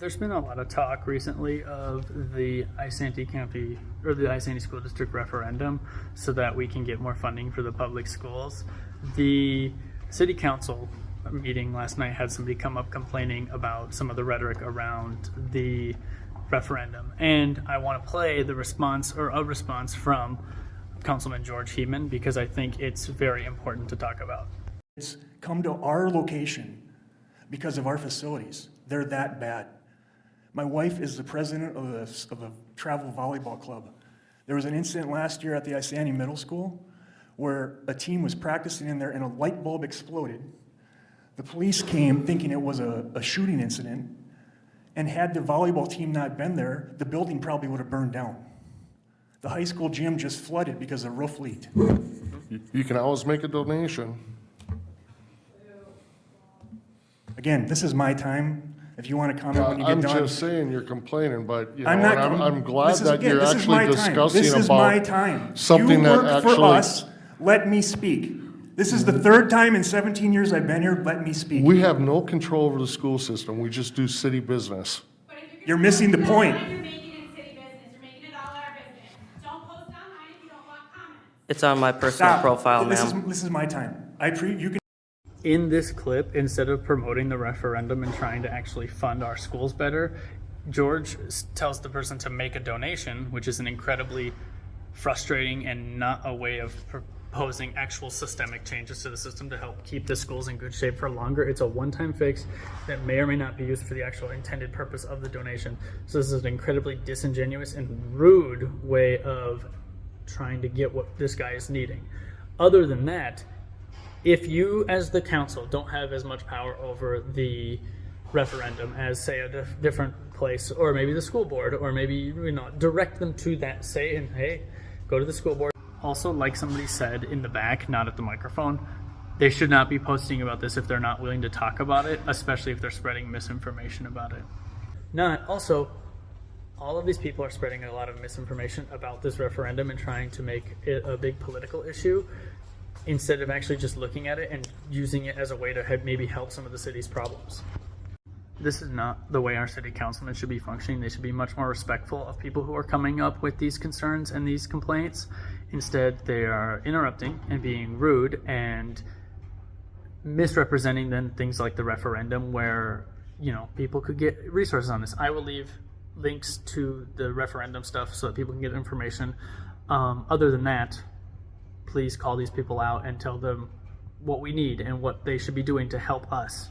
There's been a lot of talk recently of the Isanti County or the Isanti School District referendum so that we can get more funding for the public schools. The City Council meeting last night had somebody come up complaining about some of the rhetoric around the referendum. And I want to play the response or a response from Councilman George Heeman because I think it's very important to talk about. It's come to our location because of our facilities. They're that bad. My wife is the president of a travel volleyball club. There was an incident last year at the Isanti Middle School where a team was practicing in there and a light bulb exploded. The police came thinking it was a shooting incident, and had the volleyball team not been there, the building probably would have burned down. The high school gym just flooded because the roof leaked. You can always make a donation. Again, this is my time. If you want to comment when you get I'm done. just saying you're complaining, but you know, I'm glad that you're actually discussing this is my about time. something you that work actually. for us. Let me speak. This is the third time in 17 years I've been here. Let me speak. We have no control over the school system. We just do city business. You're missing the point. You're making it city business. You're making it all our business. Don't post online if you don't want comments. It's on my personal Stop. profile, This ma'am. is my time. You can. In this clip, instead of promoting the referendum and trying to actually fund our schools better, George tells the person to make a donation, which is an incredibly frustrating and not a way of proposing actual systemic changes to the system to help keep the schools in good shape for longer. It's a one-time fix that may or may not be used for the actual intended purpose of the donation. So this is an incredibly disingenuous and rude way of trying to get what this guy is needing. Other than that, if you as the council don't have as much power over the referendum as say a different place, or maybe the school board, or maybe direct them to that, say, and hey, go to the school board. Also, like somebody said in the back, not at the microphone, they should not be posting about this if they're not willing to talk about it, especially if they're spreading misinformation about it. Also, all of these people are spreading a lot of misinformation about this referendum and trying to make it a big political issue instead of actually just looking at it and using it as a way to maybe help some of the city's problems. This is not the way our city councilmen should be functioning. They should be much more respectful of people who are coming up with these concerns and these complaints. Instead, they are interrupting and being rude and misrepresenting then things like the referendum where, people could get resources on this. I will leave links to the referendum stuff so that people can get information. Other than that, please call these people out and tell them what we need and what they should be doing to help us.